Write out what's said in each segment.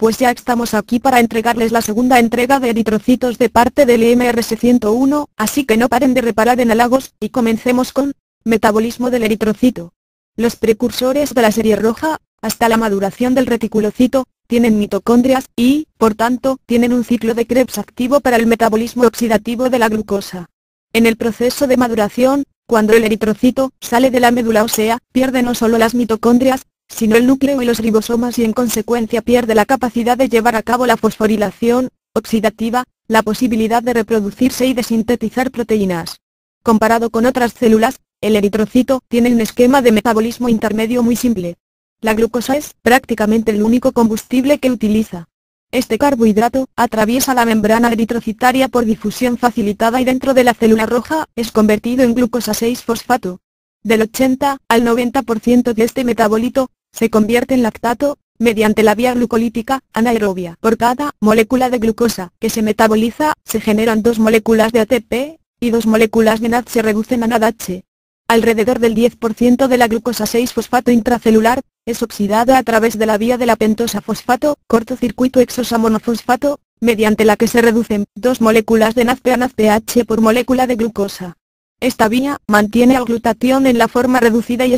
pues ya estamos aquí para entregarles la segunda entrega de eritrocitos de parte del MRC-101, así que no paren de reparar en halagos, y comencemos con metabolismo del eritrocito. Los precursores de la serie roja, hasta la maduración del reticulocito, tienen mitocondrias y, por tanto, tienen un ciclo de Krebs activo para el metabolismo oxidativo de la glucosa. En el proceso de maduración, cuando el eritrocito sale de la médula ósea, pierde no solo las mitocondrias, sino el núcleo y los ribosomas y en consecuencia pierde la capacidad de llevar a cabo la fosforilación oxidativa, la posibilidad de reproducirse y de sintetizar proteínas. Comparado con otras células, el eritrocito tiene un esquema de metabolismo intermedio muy simple. La glucosa es prácticamente el único combustible que utiliza. Este carbohidrato atraviesa la membrana eritrocitaria por difusión facilitada y dentro de la célula roja es convertido en glucosa 6-fosfato. Del 80 al 90% de este metabolito se convierte en lactato mediante la vía glucolítica anaerobia. Por cada molécula de glucosa que se metaboliza, se generan 2 moléculas de ATP y 2 moléculas de NAD se reducen a NADH. Alrededor del 10% de la glucosa 6-fosfato intracelular es oxidada a través de la vía de la pentosa fosfato, cortocircuito hexosa monofosfato, mediante la que se reducen 2 moléculas de NADP a NADPH por molécula de glucosa. Esta vía mantiene al glutatión en la forma reducida y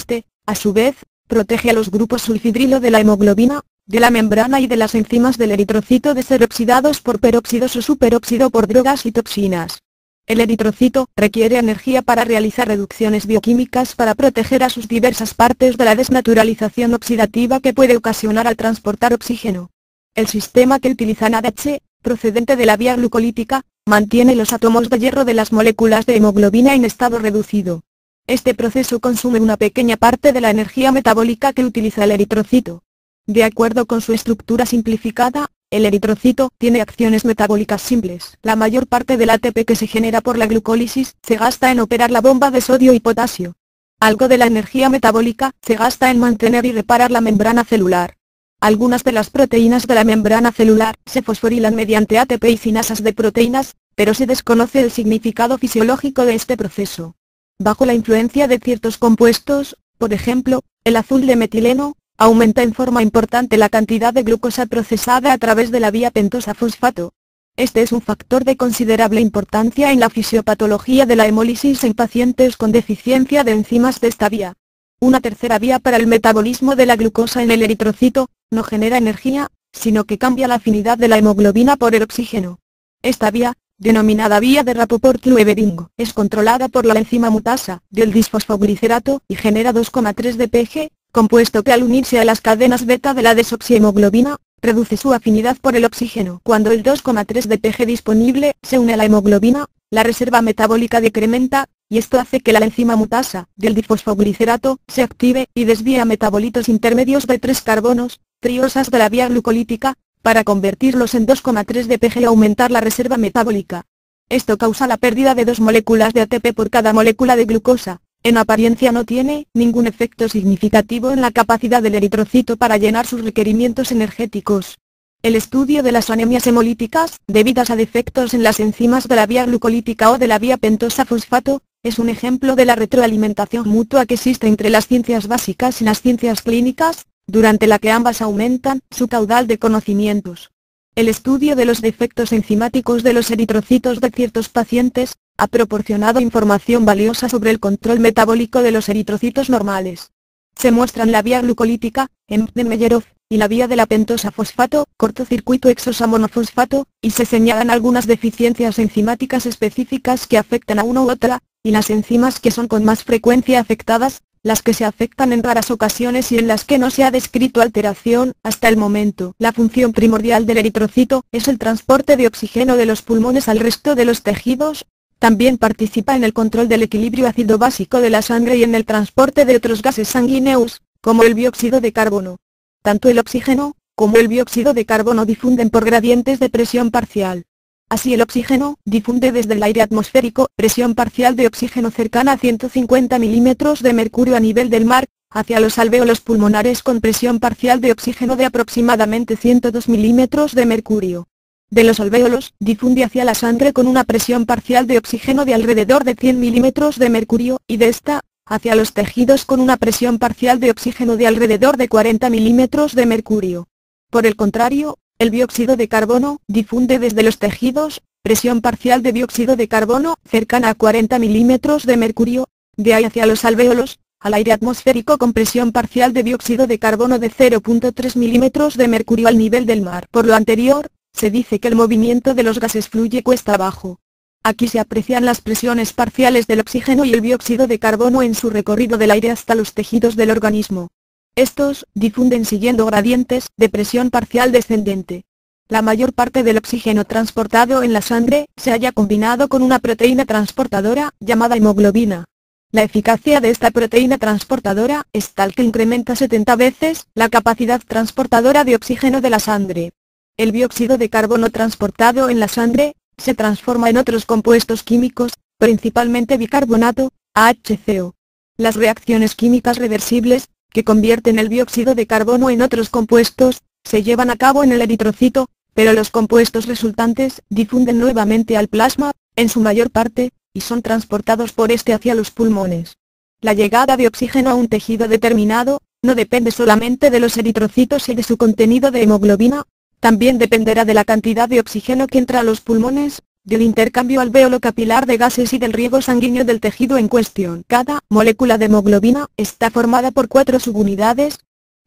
a su vez, protege a los grupos sulfidrilo de la hemoglobina, de la membrana y de las enzimas del eritrocito de ser oxidados por peróxidos o superóxido por drogas y toxinas. El eritrocito requiere energía para realizar reducciones bioquímicas para proteger a sus diversas partes de la desnaturalización oxidativa que puede ocasionar al transportar oxígeno. El sistema que utiliza NADH, procedente de la vía glucolítica, mantiene los átomos de hierro de las moléculas de hemoglobina en estado reducido. Este proceso consume una pequeña parte de la energía metabólica que utiliza el eritrocito. De acuerdo con su estructura simplificada, el eritrocito tiene acciones metabólicas simples. La mayor parte del ATP que se genera por la glucólisis se gasta en operar la bomba de sodio y potasio. Algo de la energía metabólica se gasta en mantener y reparar la membrana celular. Algunas de las proteínas de la membrana celular se fosforilan mediante ATP y cinasas de proteínas, pero se desconoce el significado fisiológico de este proceso. Bajo la influencia de ciertos compuestos, por ejemplo, el azul de metileno, aumenta en forma importante la cantidad de glucosa procesada a través de la vía pentosa-fosfato. Este es un factor de considerable importancia en la fisiopatología de la hemólisis en pacientes con deficiencia de enzimas de esta vía. Una tercera vía para el metabolismo de la glucosa en el eritrocito, no genera energía, sino que cambia la afinidad de la hemoglobina por el oxígeno. Esta vía, denominada vía de Rapoport-Lewering, es controlada por la enzima mutasa del disfosfoglicerato y genera 2,3 de PG, compuesto que al unirse a las cadenas beta de la desoxihemoglobina, reduce su afinidad por el oxígeno. Cuando el 2,3 de PG disponible se une a la hemoglobina, la reserva metabólica decrementa, y esto hace que la enzima mutasa del disfosfoglicerato se active y desvíe a metabolitos intermedios de 3 carbonos, triosas de la vía glucolítica, para convertirlos en 2,3 de PG y aumentar la reserva metabólica. Esto causa la pérdida de 2 moléculas de ATP por cada molécula de glucosa. En apariencia no tiene ningún efecto significativo en la capacidad del eritrocito para llenar sus requerimientos energéticos. El estudio de las anemias hemolíticas, debidas a defectos en las enzimas de la vía glucolítica o de la vía pentosa-fosfato, es un ejemplo de la retroalimentación mutua que existe entre las ciencias básicas y las ciencias clínicas, durante la que ambas aumentan su caudal de conocimientos. El estudio de los defectos enzimáticos de los eritrocitos de ciertos pacientes ha proporcionado información valiosa sobre el control metabólico de los eritrocitos normales. Se muestran la vía glucolítica, Embden-Meyerhof, y la vía de la pentosa-fosfato, cortocircuito hexosa monofosfato, y se señalan algunas deficiencias enzimáticas específicas que afectan a una u otra, y las enzimas que son con más frecuencia afectadas, las que se afectan en raras ocasiones y en las que no se ha descrito alteración hasta el momento. La función primordial del eritrocito es el transporte de oxígeno de los pulmones al resto de los tejidos. También participa en el control del equilibrio ácido-básico de la sangre y en el transporte de otros gases sanguíneos, como el dióxido de carbono. Tanto el oxígeno, como el dióxido de carbono difunden por gradientes de presión parcial. Así el oxígeno difunde desde el aire atmosférico, presión parcial de oxígeno cercana a 150 milímetros de mercurio a nivel del mar, hacia los alvéolos pulmonares con presión parcial de oxígeno de aproximadamente 102 milímetros de mercurio. De los alvéolos, difunde hacia la sangre con una presión parcial de oxígeno de alrededor de 100 milímetros de mercurio, y de esta, hacia los tejidos con una presión parcial de oxígeno de alrededor de 40 milímetros de mercurio. Por el contrario, El dióxido de carbono difunde desde los tejidos, presión parcial de dióxido de carbono cercana a 40 milímetros de mercurio, de ahí hacia los alvéolos, al aire atmosférico con presión parcial de dióxido de carbono de 0.3 milímetros de mercurio al nivel del mar. Por lo anterior, se dice que el movimiento de los gases fluye cuesta abajo. Aquí se aprecian las presiones parciales del oxígeno y el dióxido de carbono en su recorrido del aire hasta los tejidos del organismo. Estos difunden siguiendo gradientes de presión parcial descendente. La mayor parte del oxígeno transportado en la sangre se halla combinado con una proteína transportadora llamada hemoglobina. La eficacia de esta proteína transportadora es tal que incrementa 70 veces la capacidad transportadora de oxígeno de la sangre. El dióxido de carbono transportado en la sangre se transforma en otros compuestos químicos, principalmente bicarbonato, HCO. Las reacciones químicas reversibles, que convierten el dióxido de carbono en otros compuestos, se llevan a cabo en el eritrocito, pero los compuestos resultantes difunden nuevamente al plasma, en su mayor parte, y son transportados por este hacia los pulmones. La llegada de oxígeno a un tejido determinado, no depende solamente de los eritrocitos y de su contenido de hemoglobina, también dependerá de la cantidad de oxígeno que entra a los pulmones, del intercambio alvéolo capilar de gases y del riego sanguíneo del tejido en cuestión. Cada molécula de hemoglobina está formada por 4 subunidades.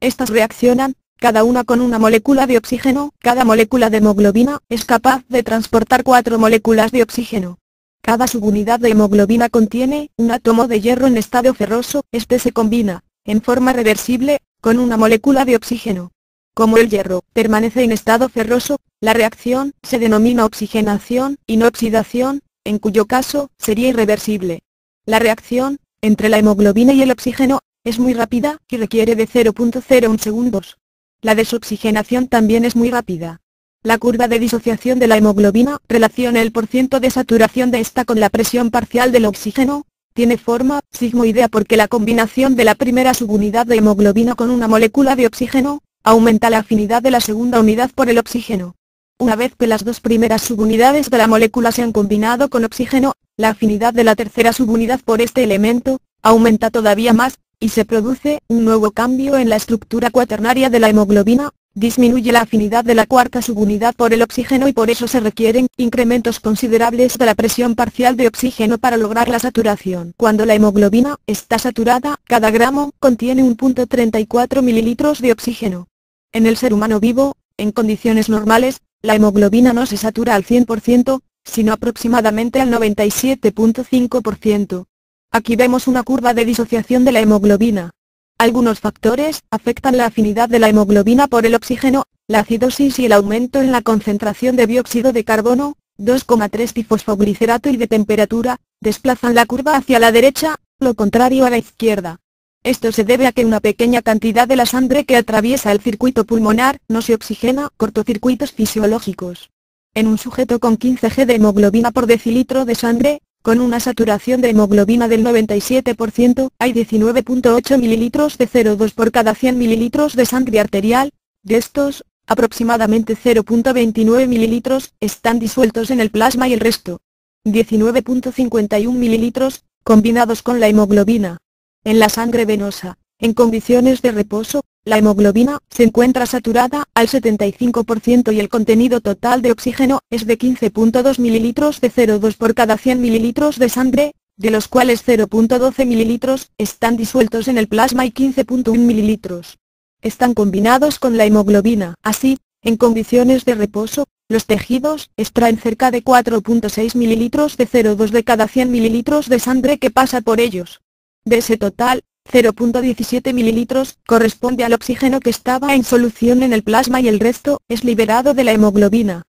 Estas reaccionan, cada una con una molécula de oxígeno. Cada molécula de hemoglobina es capaz de transportar 4 moléculas de oxígeno. Cada subunidad de hemoglobina contiene un átomo de hierro en estado ferroso. Este se combina, en forma reversible, con una molécula de oxígeno. Como el hierro permanece en estado ferroso, la reacción se denomina oxigenación y no oxidación, en cuyo caso sería irreversible. La reacción entre la hemoglobina y el oxígeno es muy rápida y requiere de 0.01 segundos. La desoxigenación también es muy rápida. La curva de disociación de la hemoglobina relaciona el porcentaje de saturación de esta con la presión parcial del oxígeno. Tiene forma sigmoidea porque la combinación de la primera subunidad de hemoglobina con una molécula de oxígeno aumenta la afinidad de la segunda unidad por el oxígeno. Una vez que las dos primeras subunidades de la molécula se han combinado con oxígeno, la afinidad de la tercera subunidad por este elemento aumenta todavía más, y se produce un nuevo cambio en la estructura cuaternaria de la hemoglobina. Disminuye la afinidad de la cuarta subunidad por el oxígeno y por eso se requieren incrementos considerables de la presión parcial de oxígeno para lograr la saturación. Cuando la hemoglobina está saturada, cada gramo contiene 1.34 mililitros de oxígeno. En el ser humano vivo, en condiciones normales, la hemoglobina no se satura al 100%, sino aproximadamente al 97.5%. Aquí vemos una curva de disociación de la hemoglobina. Algunos factores afectan la afinidad de la hemoglobina por el oxígeno, la acidosis y el aumento en la concentración de dióxido de carbono, 2,3-difosfoglicerato y de temperatura, desplazan la curva hacia la derecha, lo contrario a la izquierda. Esto se debe a que una pequeña cantidad de la sangre que atraviesa el circuito pulmonar no se oxigena, cortocircuitos fisiológicos. En un sujeto con 15 g de hemoglobina por decilitro de sangre, con una saturación de hemoglobina del 97%, hay 19.8 mililitros de CO2 por cada 100 mililitros de sangre arterial. De estos, aproximadamente 0.29 mililitros están disueltos en el plasma y el resto, 19.51 mililitros, combinados con la hemoglobina. En la sangre venosa, en condiciones de reposo, la hemoglobina se encuentra saturada al 75% y el contenido total de oxígeno es de 15.2 mililitros de CO2 por cada 100 mililitros de sangre, de los cuales 0.12 mililitros están disueltos en el plasma y 15.1 mililitros están combinados con la hemoglobina. Así, en condiciones de reposo, los tejidos extraen cerca de 4.6 mililitros de CO2 de cada 100 mililitros de sangre que pasa por ellos. De ese total, 0.17 mililitros corresponde al oxígeno que estaba en solución en el plasma y el resto es liberado de la hemoglobina.